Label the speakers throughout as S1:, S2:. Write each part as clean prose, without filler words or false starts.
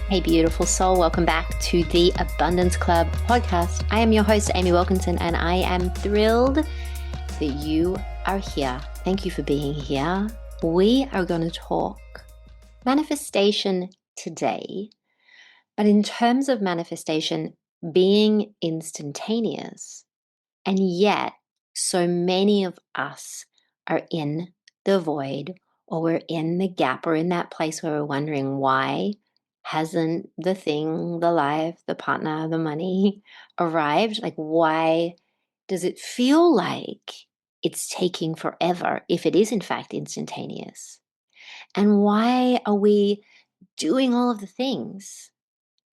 S1: Hey, beautiful soul. Welcome back to the Abundance Club podcast. I am your host, Amy Wilkinson, and I am thrilled that you are here. Thank you for being here. We are going to talk manifestation today, but in terms of manifestation being instantaneous, and yet so many of us are in the void, or we're in the gap, or in that place where we're wondering why hasn't the thing, the life, the partner, the money arrived? Like, why does it feel like it's taking forever if it is in fact instantaneous? And why are we doing all of the things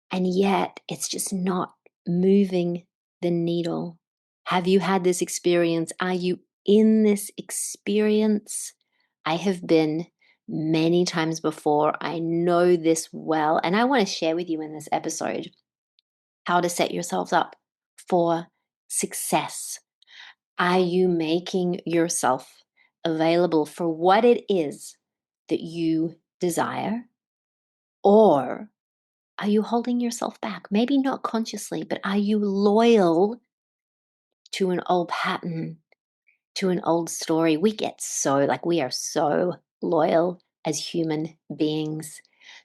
S1: and yet it's just not moving the needle? Have you had this experience? Are you in this experience? I have been many times before. I know this well. And I want to share with you in this episode how to set yourselves up for success. Are you making yourself available for what it is that you desire? Or are you holding yourself back? Maybe not consciously, but are you loyal to an old pattern, to an old story? We are so loyal as human beings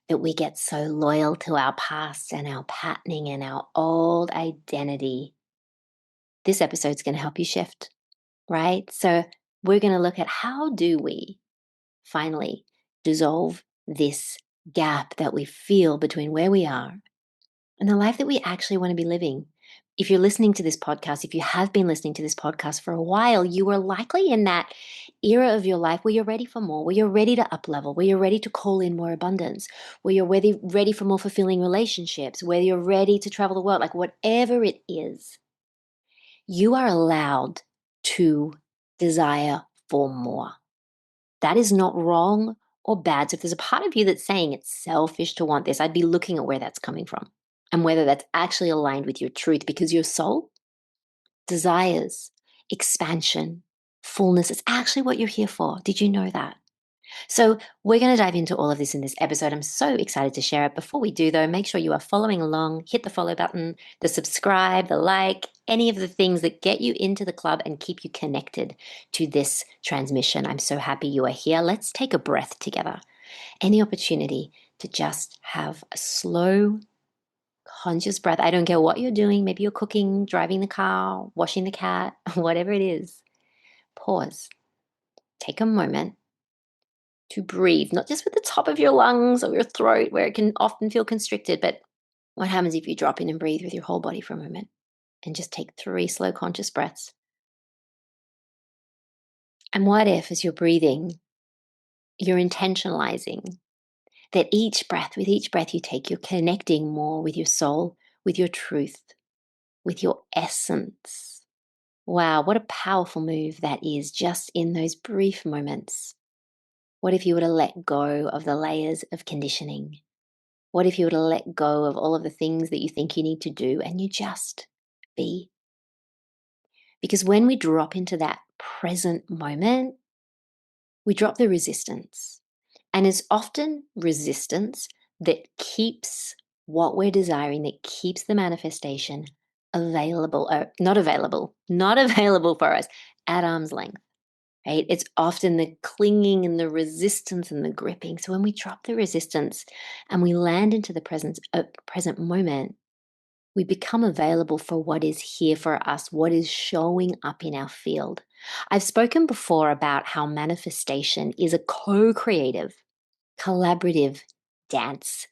S1: that we get so loyal to our past and our patterning and our old identity. This episode's going to help you shift, right? So we're going to look at how do we finally dissolve this gap that we feel between where we are and the life that we actually want to be living. If you're listening to this podcast, if you have been listening to this podcast for a while, you are likely in that era of your life where you're ready for more, where you're ready to up level, where you're ready to call in more abundance, where you're ready for more fulfilling relationships, where you're ready to travel the world, like whatever it is, you are allowed to desire for more. That is not wrong or bad. So if there's a part of you that's saying it's selfish to want this, I'd be looking at where that's coming from and whether that's actually aligned with your truth, because your soul desires expansion, fullness. It's actually what you're here for. Did you know that? So we're going to dive into all of this in this episode. I'm so excited to share it. Before we do, though, make sure you are following along. Hit the follow button, the subscribe, the like, any of the things that get you into the club and keep you connected to this transmission. I'm so happy you are here. Let's take a breath together. Any opportunity to just have a slow, conscious breath. I don't care what you're doing. Maybe you're cooking, driving the car, washing the cat, whatever it is. Pause. Take a moment to breathe, not just with the top of your lungs or your throat where it can often feel constricted, but what happens if you drop in and breathe with your whole body for a moment and just take 3 slow conscious breaths? And what if, as you're breathing, you're intentionalizing that with each breath you take, you're connecting more with your soul, with your truth, with your essence. Wow, what a powerful move that is, just in those brief moments. What if you were to let go of the layers of conditioning? What if you were to let go of all of the things that you think you need to do and you just be? Because when we drop into that present moment, we drop the resistance. And it's often resistance that keeps what we're desiring, that keeps the manifestation available, or not available for us at arm's length. Right? It's often the clinging and the resistance and the gripping. So when we drop the resistance and we land into the present moment, we become available for what is here for us, what is showing up in our field. I've spoken before about how manifestation is a co-creative, collaborative dance.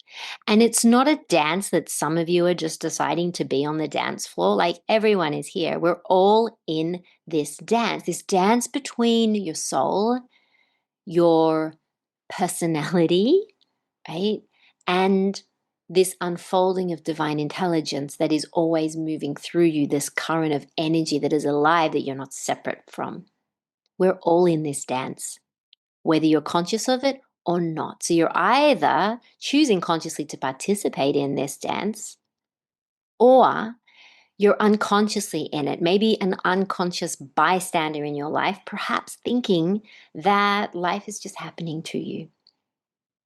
S1: And it's not a dance that some of you are just deciding to be on the dance floor. Like, everyone is here. We're all in this dance between your soul, your personality, right? And this unfolding of divine intelligence that is always moving through you, this current of energy that is alive, that you're not separate from. We're all in this dance, whether you're conscious of it or not. So you're either choosing consciously to participate in this dance, or you're unconsciously in it, maybe an unconscious bystander in your life, perhaps thinking that life is just happening to you.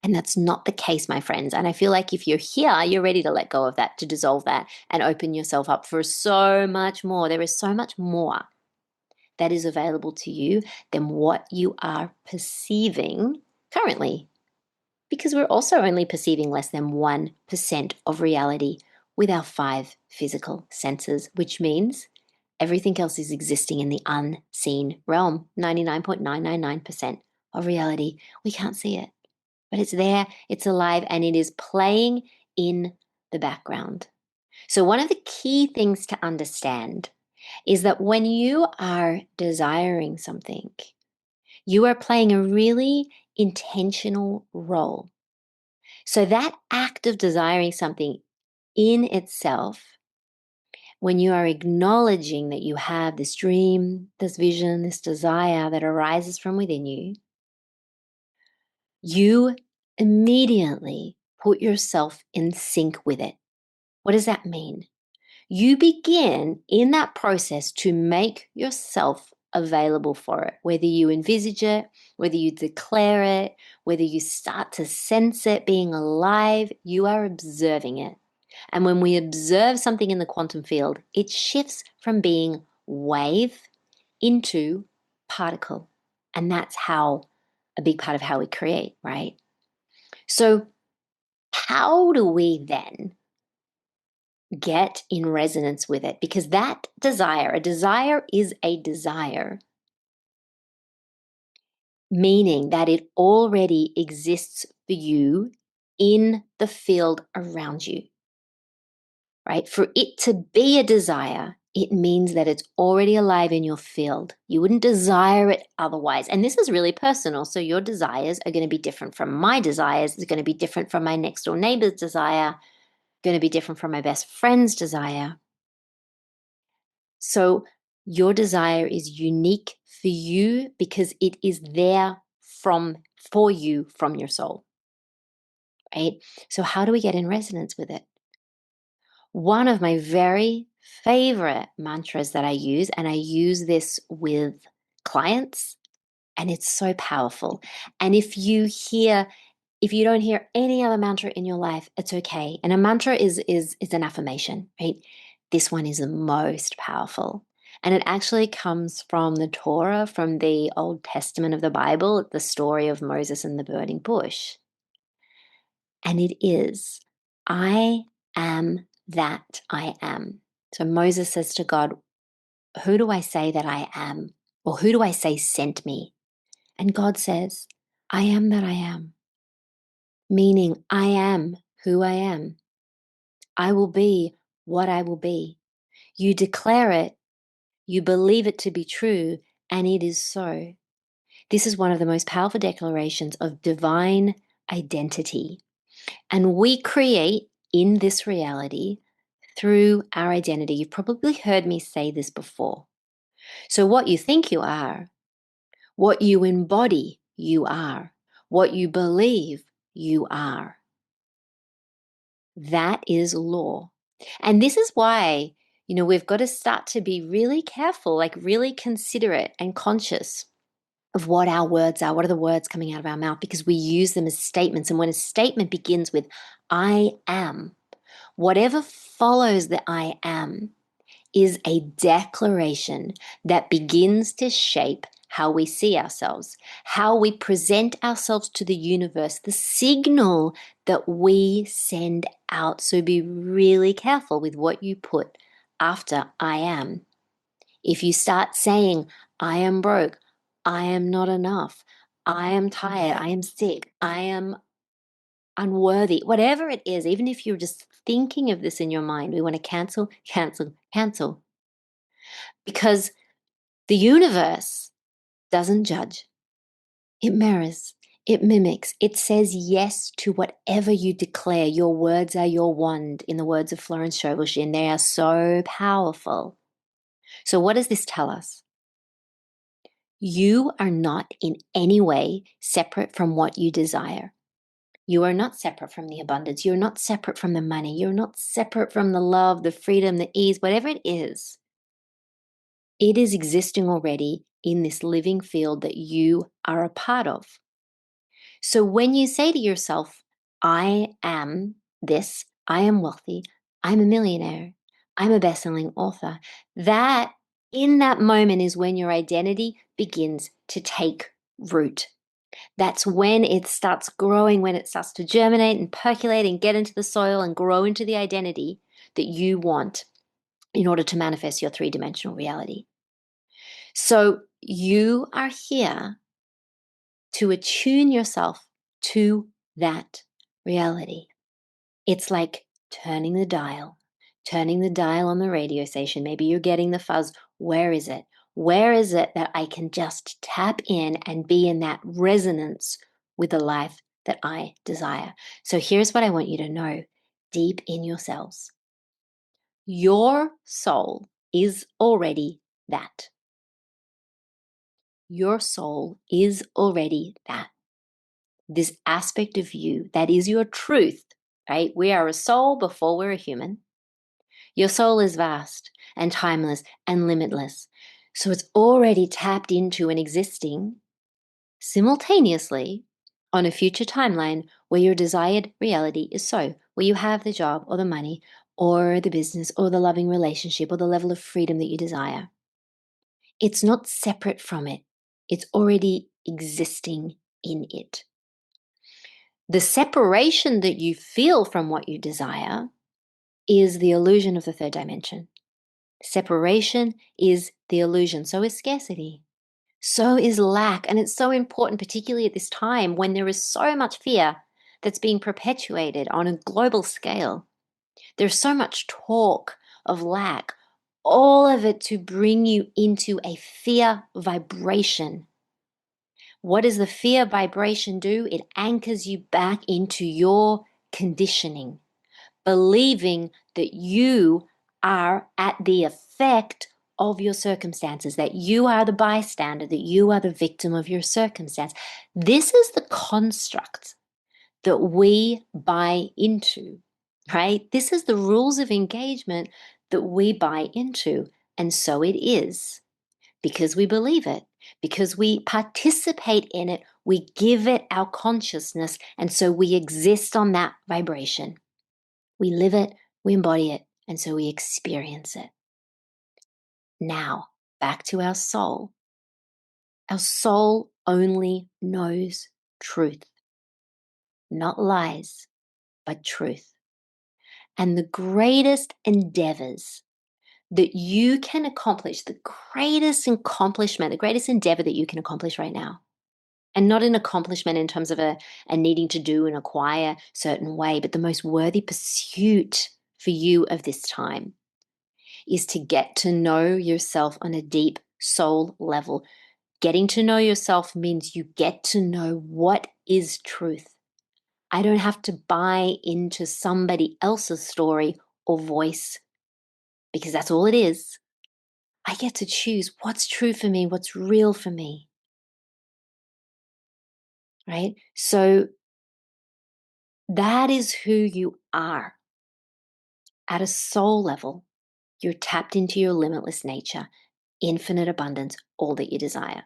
S1: And that's not the case, my friends. And I feel like if you're here, you're ready to let go of that, to dissolve that, and open yourself up for so much more. There is so much more that is available to you than what you are perceiving currently. Because we're also only perceiving less than 1% of reality with our 5 physical senses, which means everything else is existing in the unseen realm. 99.999% of reality. We can't see it, but it's there, it's alive, and it is playing in the background. So, one of the key things to understand is that when you are desiring something, you are playing a really intentional role. So, that act of desiring something in itself, when you are acknowledging that you have this dream, this vision, this desire that arises from within you, you immediately put yourself in sync with it. What does that mean? You begin in that process to make yourself available for it, whether you envisage it, whether you declare it, whether you start to sense it being alive, you are observing it. And when we observe something in the quantum field, it shifts from being wave into particle. And that's how a big part of how we create, right? So, how do we then get in resonance with it? Because that desire, a desire is a desire, meaning that it already exists for you in the field around you, right? For it to be a desire, it means that it's already alive in your field. You wouldn't desire it otherwise. And this is really personal. So your desires are going to be different from my desires. It's going to be different from my next door neighbor's desire, going to be different from my best friend's desire. So your desire is unique for you because it is there for you from your soul, right? So how do we get in resonance with it? One of my very favorite mantras that I use, and I use this with clients, and it's so powerful. And if you don't hear any other mantra in your life, it's okay. And a mantra is an affirmation, right? This one is the most powerful. And it actually comes from the Torah, from the Old Testament of the Bible, the story of Moses and the burning bush. And it is, I am that I am. So Moses says to God, who do I say that I am? Or who do I say sent me? And God says, I am that I am. Meaning, I am who I am. I will be what I will be. You declare it, you believe it to be true, and it is so. This is one of the most powerful declarations of divine identity. And we create in this reality through our identity. You've probably heard me say this before. So, what you think you are, what you embody, you are. What you believe, you are. That is law. And this is why, we've got to start to be really careful, like really considerate and conscious of what our words are. What are the words coming out of our mouth? Because we use them as statements. And when a statement begins with, I am, whatever follows the I am is a declaration that begins to shape how we see ourselves, how we present ourselves to the universe, the signal that we send out. So be really careful with what you put after I am. If you start saying, I am broke, I am not enough, I am tired, I am sick, I am unworthy, whatever it is, even if you're just thinking of this in your mind, we want to cancel, cancel, cancel. Because the universe doesn't judge. It mirrors, it mimics, it says yes to whatever you declare. Your words are your wand, in the words of Florence Scovel, and they are so powerful. So what does this tell us? You are not in any way separate from what you desire. You are not separate from the abundance. You're not separate from the money. You're not separate from the love, the freedom, the ease, whatever it is. It is existing already in this living field that you are a part of. So when you say to yourself, I am this, I am wealthy, I'm a millionaire, I'm a best-selling author, that in that moment is when your identity begins to take root. That's when it starts growing, when it starts to germinate and percolate and get into the soil and grow into the identity that you want in order to manifest your three-dimensional reality. So you are here to attune yourself to that reality. It's like turning the dial on the radio station. Maybe you're getting the fuzz. Where is it? Where is it that I can just tap in and be in that resonance with the life that I desire? So here's what I want you to know deep in yourselves. Your soul is already that. Your soul is already that. This aspect of you that is your truth, right? We are a soul before we're a human. Your soul is vast and timeless and limitless. So it's already tapped into and existing simultaneously on a future timeline where your desired reality is so, where you have the job or the money or the business or the loving relationship or the level of freedom that you desire. It's not separate from it. It's already existing in it. The separation that you feel from what you desire is the illusion of the third dimension. Separation is the illusion. So is scarcity. So is lack. And it's so important, particularly at this time when there is so much fear that's being perpetuated on a global scale. There's so much talk of lack, all of it to bring you into a fear vibration. What does the fear vibration do? It anchors you back into your conditioning, believing that you are at the effect of your circumstances, that you are the bystander, that you are the victim of your circumstance. This is the construct that we buy into, right? This is the rules of engagement that we buy into. And so it is because we believe it, because we participate in it, we give it our consciousness, and so we exist on that vibration. We live it, we embody it, and so we experience it. Now, back to our soul. Our soul only knows truth, not lies, but truth. And the greatest endeavors that you can accomplish, the greatest accomplishment, the greatest endeavor that you can accomplish right now, and not an accomplishment in terms of a needing to do and acquire certain way, but the most worthy pursuit for you of this time is to get to know yourself on a deep soul level. Getting to know yourself means you get to know what is truth. I don't have to buy into somebody else's story or voice because that's all it is. I get to choose what's true for me, what's real for me. Right? So that is who you are. At a soul level, you're tapped into your limitless nature, infinite abundance, all that you desire.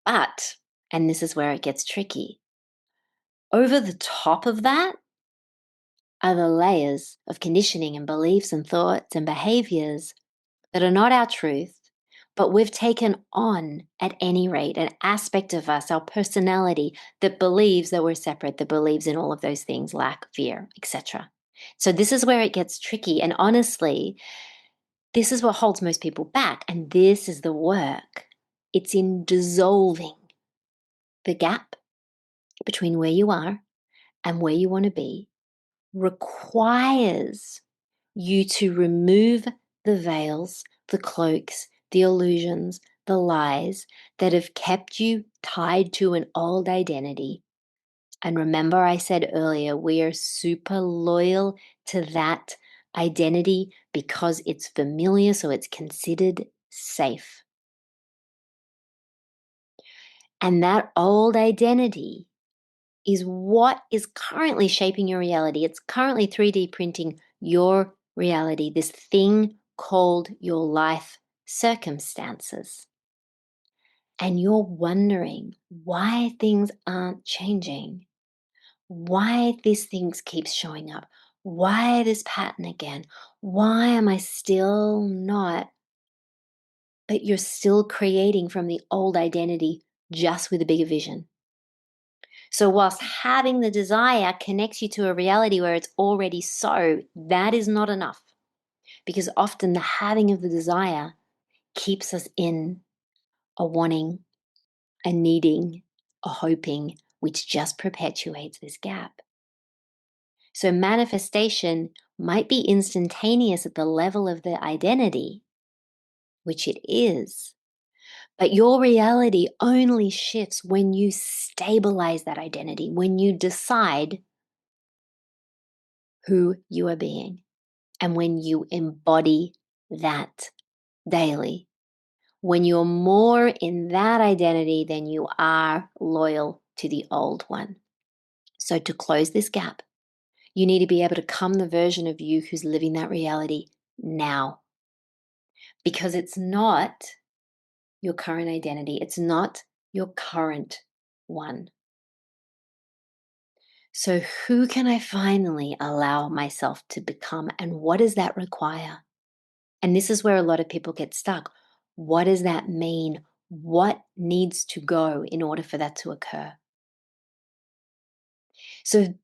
S1: But, and this is where it gets tricky, over the top of that are the layers of conditioning and beliefs and thoughts and behaviors that are not our truth, but we've taken on, at any rate, an aspect of us, our personality, that believes that we're separate, that believes in all of those things, lack, fear, etc. So this is where it gets tricky. And honestly, this is what holds most people back. And this is the work. It's in dissolving the gap between where you are and where you want to be requires you to remove the veils, the cloaks, the illusions, the lies that have kept you tied to an old identity. And remember, I said earlier, we are super loyal to that identity because it's familiar, so it's considered safe. And that old identity is what is currently shaping your reality. It's currently 3D printing your reality, this thing called your life circumstances. and you're wondering why things aren't changing, why these things keeps showing up, why this pattern again, why am I still not, but you're still creating from the old identity just with a bigger vision. So whilst having the desire connects you to a reality where it's already so, that is not enough, because often the having of the desire keeps us in a wanting, a needing, a hoping, which just perpetuates this gap. So manifestation might be instantaneous at the level of the identity, which it is, but your reality only shifts when you stabilize that identity, when you decide who you are being, and when you embody that daily. When you're more in that identity than you are loyal to the old one. So to close this gap, you need to be able to become the version of you who's living that reality now. Because it's not your current identity, it's not your current one. So, who can I finally allow myself to become, and what does that require? And this is where a lot of people get stuck. What does that mean? What needs to go in order for that to occur? So,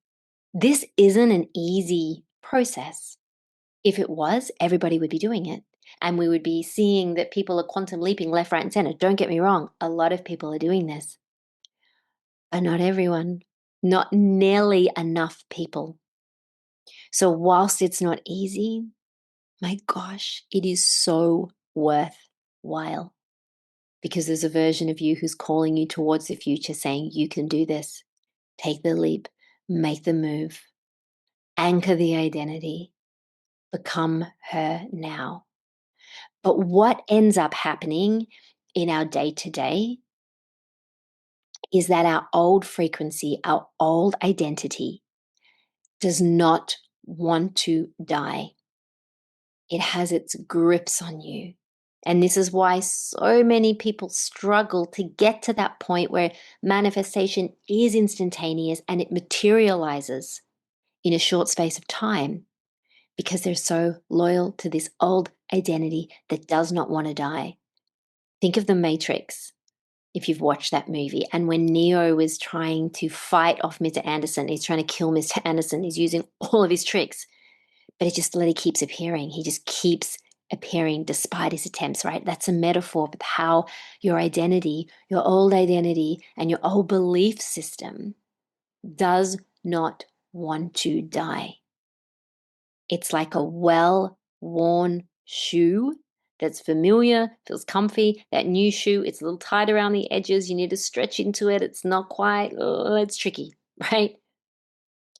S1: this isn't an easy process. If it was, everybody would be doing it. And we would be seeing that people are quantum leaping left, right, and center. Don't get me wrong, a lot of people are doing this, but not everyone, not nearly enough people. So, whilst it's not easy, my gosh, it is so worthwhile, because there's a version of you who's calling you towards the future saying, you can do this. Take the leap, make the move, anchor the identity, become her now. But what ends up happening in our day to day is that our old frequency, our old identity does not want to die. It has its grips on you. And this is why so many people struggle to get to that point where manifestation is instantaneous and it materializes in a short space of time, because they're so loyal to this old identity that does not want to die. Think of The Matrix, if you've watched that movie. And when Neo was trying to fight off Mr. Anderson, he's trying to kill Mr. Anderson, he's using all of his tricks, but it just literally keeps appearing. He just keeps appearing despite his attempts, right? That's a metaphor of how your identity, your old identity, and your old belief system does not want to die. It's like a well-worn shoe that's familiar, feels comfy. That new shoe, it's a little tight around the edges. You need to stretch into it. It's not quite, it's tricky, right?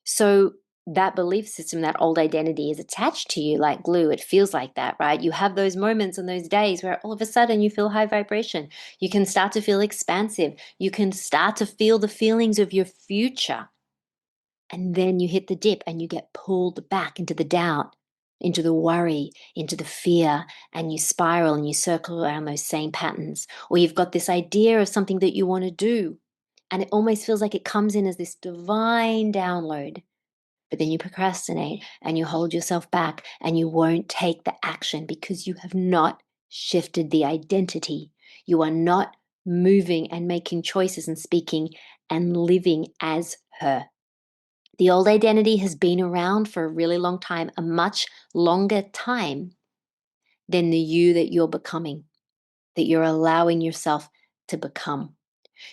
S1: So that belief system, that old identity is attached to you like glue. It feels like that, right? You have those moments and those days where all of a sudden you feel high vibration. You can start to feel expansive. You can start to feel the feelings of your future. And then you hit the dip and you get pulled back into the doubt, into the worry, into the fear, and you spiral and you circle around those same patterns. Or you've got this idea of something that you want to do, and it almost feels like it comes in as this divine download. But then you procrastinate and you hold yourself back and you won't take the action because you have not shifted the identity. You are not moving and making choices and speaking and living as her. The old identity has been around for a really long time, a much longer time than the you that you're becoming, that you're allowing yourself to become.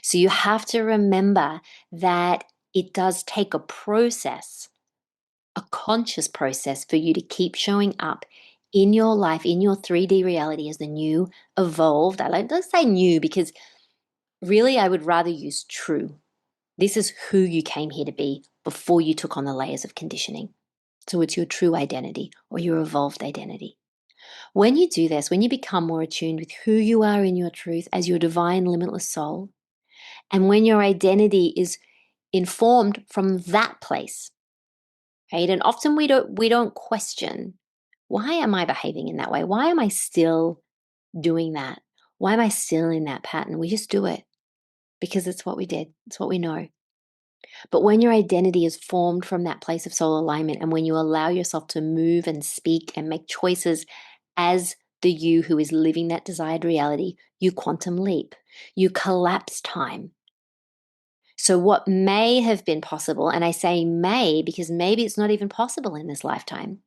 S1: So you have to remember that it does take a process, a conscious process, for you to keep showing up in your life, in your 3D reality as the new, evolved. I like to say new because really I would rather use true. This is who you came here to be before you took on the layers of conditioning. So it's your true identity or your evolved identity. When you do this, when you become more attuned with who you are in your truth as your divine, limitless soul, and when your identity is informed from that place, right? And often we don't question, why am I behaving in that way? Why am I still doing that? Why am I still in that pattern? We just do it because it's what we did. It's what we know. But when your identity is formed from that place of soul alignment, and when you allow yourself to move and speak and make choices as the you who is living that desired reality, you quantum leap, you collapse time. So, what may have been possible, and I say may because maybe it's not even possible in this lifetime,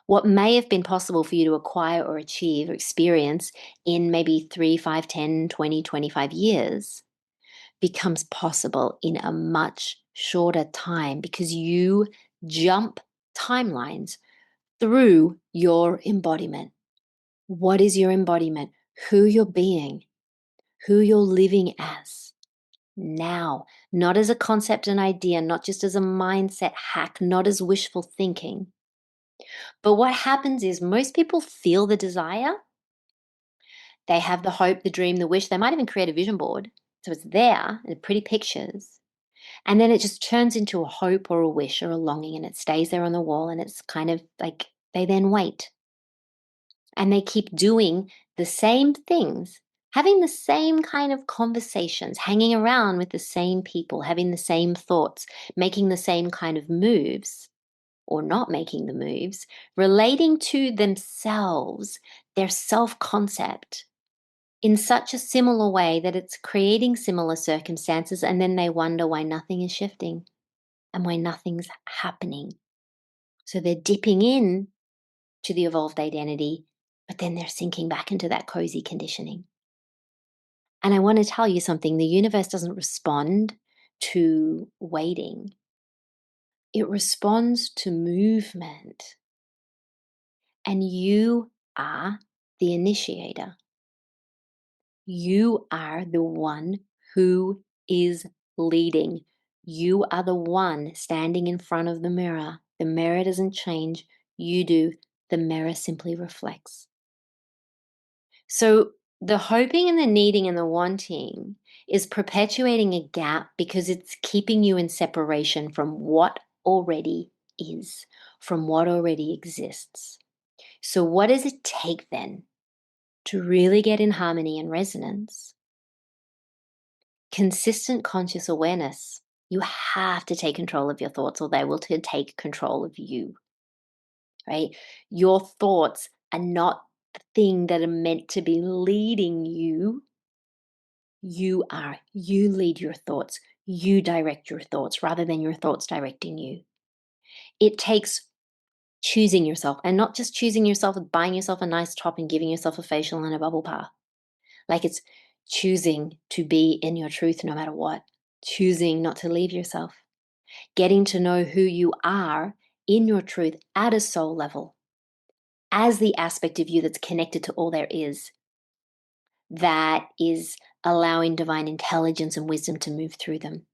S1: what may have been possible for you to acquire or achieve or experience in maybe 3, 5, 10, 20, 25 years becomes possible in a much shorter time because you jump timelines through your embodiment. What is your embodiment? Who you're being, who you're living as now, not as a concept and idea, not just as a mindset hack, not as wishful thinking. But what happens is most people feel the desire. They have the hope, the dream, the wish. They might even create a vision board. So it's there, the pretty pictures. And then it just turns into a hope or a wish or a longing, and it stays there on the wall. And it's kind of like they then wait. And they keep doing the same things, having the same kind of conversations, hanging around with the same people, having the same thoughts, making the same kind of moves or not making the moves, relating to themselves, their self concept, in such a similar way that it's creating similar circumstances. And then they wonder why nothing is shifting and why nothing's happening. So they're dipping in to the evolved identity, but then they're sinking back into that cozy conditioning. And I want to tell you something, the universe doesn't respond to waiting. It responds to movement. And you are the initiator. You are the one who is leading. You are the one standing in front of the mirror. The mirror doesn't change. You do. The mirror simply reflects. So the hoping and the needing and the wanting is perpetuating a gap because it's keeping you in separation from what already is, from what already exists. So what does it take then to really get in harmony and resonance? Consistent conscious awareness. You have to take control of your thoughts or they will take control of you, right? Your thoughts are not the thing that are meant to be leading you. You are. You lead your thoughts. You direct your thoughts rather than your thoughts directing you. It takes choosing yourself, and not just choosing yourself, buying yourself a nice top and giving yourself a facial and a bubble bath. Like it's choosing to be in your truth no matter what, choosing not to leave yourself, getting to know who you are in your truth at a soul level, as the aspect of you that's connected to all there is, that is allowing divine intelligence and wisdom to move through them.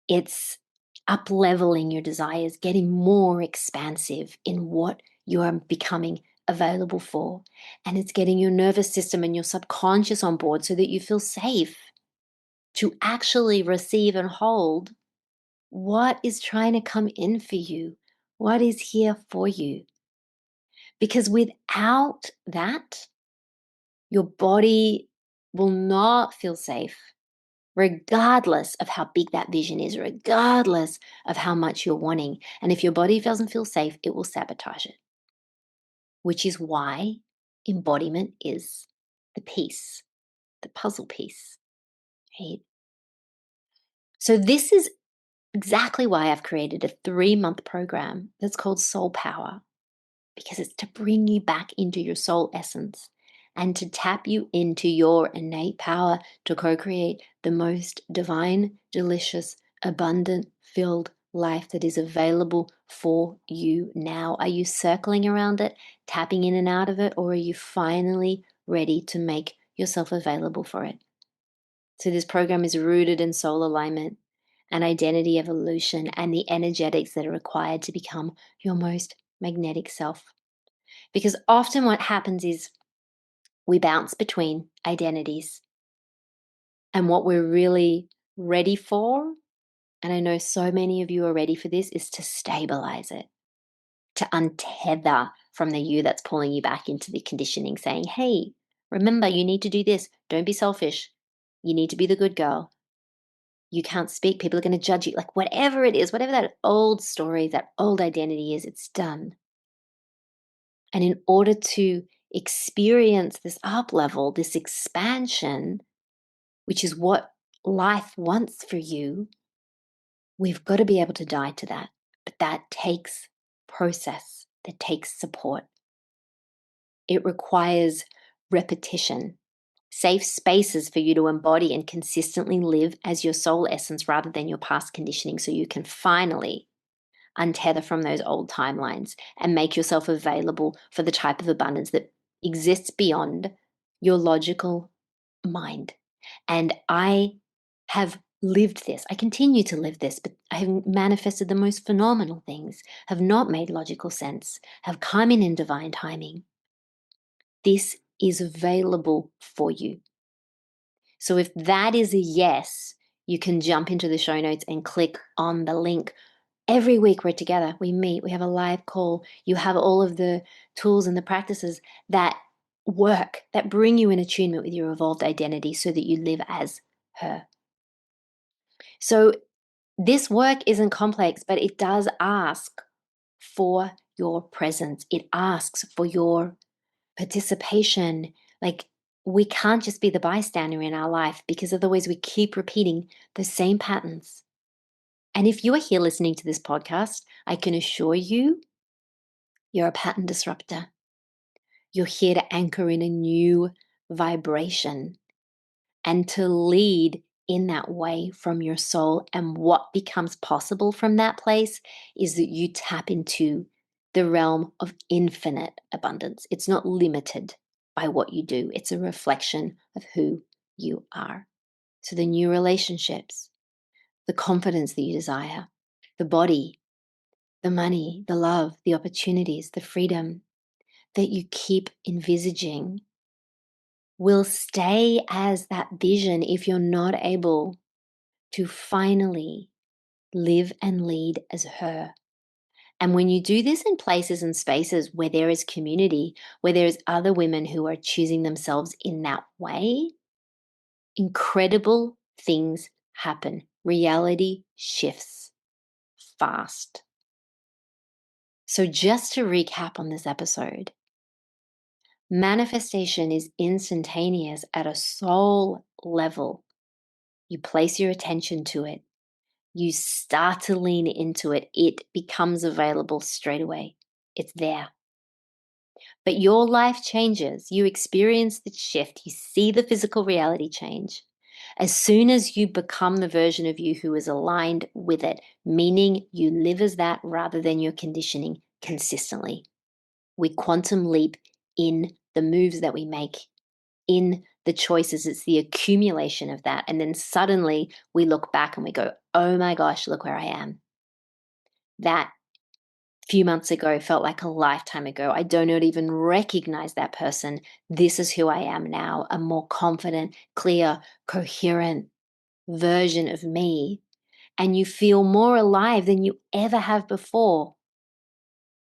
S1: It's up-leveling your desires, getting more expansive in what you are becoming available for. And it's getting your nervous system and your subconscious on board so that you feel safe to actually receive and hold what is trying to come in for you, what is here for you. Because without that, your body will not feel safe, regardless of how big that vision is, regardless of how much you're wanting. And if your body doesn't feel safe, it will sabotage it, which is why embodiment is the piece, the puzzle piece, right? So this is exactly why I've created a 3-month program that's called Soul Power, because it's to bring you back into your soul essence and to tap you into your innate power to co-create the most divine, delicious, abundant, filled life that is available for you now. Are you circling around it, tapping in and out of it, or are you finally ready to make yourself available for it? So this program is rooted in soul alignment and identity evolution and the energetics that are required to become your most magnetic self. Because often what happens is we bounce between identities, and what we're really ready for, and I know so many of you are ready for this, is to stabilize it, to untether from the you that's pulling you back into the conditioning, saying, hey, Remember, you need to do this. Don't be selfish. You need to be the good girl. You can't speak. People are going to judge you. Like whatever it is, whatever that old story, that old identity is, it's done. And in order to experience this up level, this expansion, which is what life wants for you, we've got to be able to die to that. But that takes process, that takes support. It requires repetition, safe spaces for you to embody and consistently live as your soul essence rather than your past conditioning, so you can finally untether from those old timelines and make yourself available for the type of abundance that exists beyond your logical mind. And I have lived this. I continue to live this, but I have manifested the most phenomenal things, have not made logical sense, have come in divine timing. This is available for you. So if that is a yes, you can jump into the show notes and click on the link. Every week we're together, we meet, we have a live call. You have all of the tools and the practices that work, that bring you in attunement with your evolved identity so that you live as her. So this work isn't complex, but it does ask for your presence. It asks for your participation. Like, we can't just be the bystander in our life, because otherwise we keep repeating the same patterns. And if you are here listening to this podcast, I can assure you, you're a pattern disruptor. You're here to anchor in a new vibration and to lead in that way from your soul. And what becomes possible from that place is that you tap into the realm of infinite abundance. It's not limited by what you do, it's a reflection of who you are. So the new relationships, the confidence that you desire, the body, the money, the love, the opportunities, the freedom that you keep envisaging will stay as that vision if you're not able to finally live and lead as her. And when you do this in places and spaces where there is community, where there is other women who are choosing themselves in that way, incredible things happen. Reality shifts fast. So just to recap on this episode, manifestation is instantaneous at a soul level. You place your attention to it. You start to lean into it. It becomes available straight away. It's there. But your life changes. You experience the shift. You see the physical reality change. As soon as you become the version of you who is aligned with it, meaning you live as that rather than your conditioning consistently. We quantum leap in the moves that we make, in the choices. It's the accumulation of that. And then suddenly we look back and we go, oh my gosh, look where I am. That few months ago felt like a lifetime ago. I do not even recognize that person. This is who I am now, a more confident, clear, coherent version of me. And you feel more alive than you ever have before.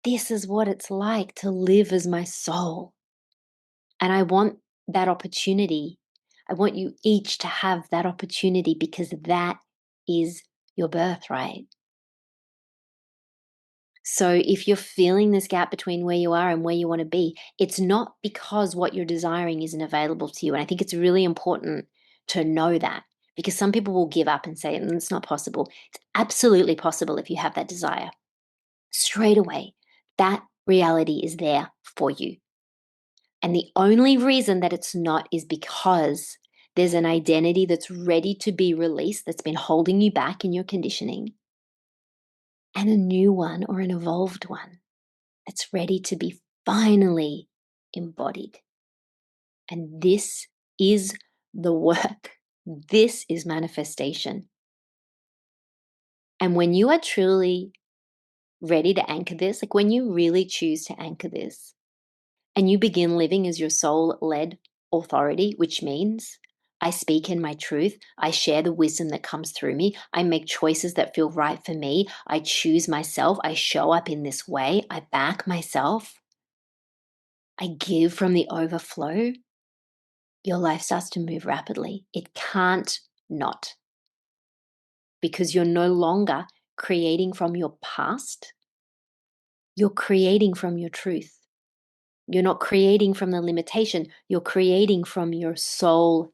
S1: This is what it's like to live as my soul. And I want that opportunity. I want you each to have that opportunity, because that is your birthright. So if you're feeling this gap between where you are and where you want to be, it's not because what you're desiring isn't available to you. And I think it's really important to know that, because some people will give up and say, it's not possible. It's absolutely possible if you have that desire. Straight away, that reality is there for you. And the only reason that it's not is because there's an identity that's ready to be released, that's been holding you back in your conditioning, and a new one or an evolved one that's ready to be finally embodied. And this is the work. This is manifestation. And when you are truly ready to anchor this, like when you really choose to anchor this, and you begin living as your soul-led authority, which means I speak in my truth, I share the wisdom that comes through me, I make choices that feel right for me, I choose myself, I show up in this way, I back myself, I give from the overflow. your life starts to move rapidly. It can't not, because you're no longer creating from your past, you're creating from your truth. You're not creating from the limitation, you're creating from your soul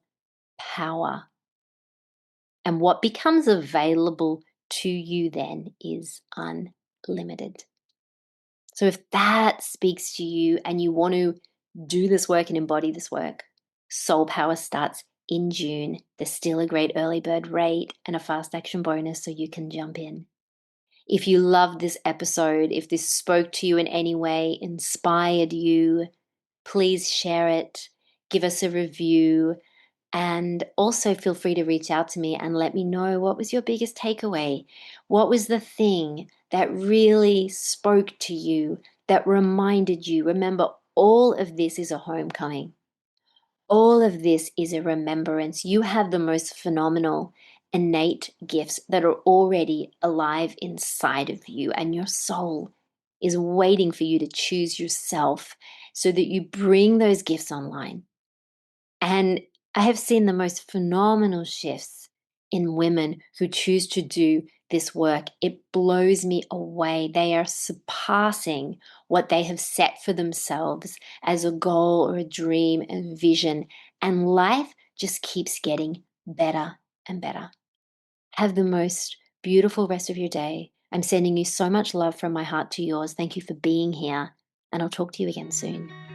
S1: power. And what becomes available to you then is unlimited. So if that speaks to you and you want to do this work and embody this work, Soul Power starts in June. There's still a great early bird rate and a fast action bonus, so you can jump in. If you loved this episode, if this spoke to you in any way, inspired you, please share it, give us a review, and also feel free to reach out to me and let me know, what was your biggest takeaway? What was the thing that really spoke to you, that reminded you? Remember, all of this is a homecoming. All of this is a remembrance. You have the most phenomenal innate gifts that are already alive inside of you, and your soul is waiting for you to choose yourself so that you bring those gifts online. And I have seen the most phenomenal shifts in women who choose to do this work. It blows me away. They are surpassing what they have set for themselves as a goal or a dream and vision. And life just keeps getting better and better. Have the most beautiful rest of your day. I'm sending you so much love from my heart to yours. Thank you for being here, and I'll talk to you again soon.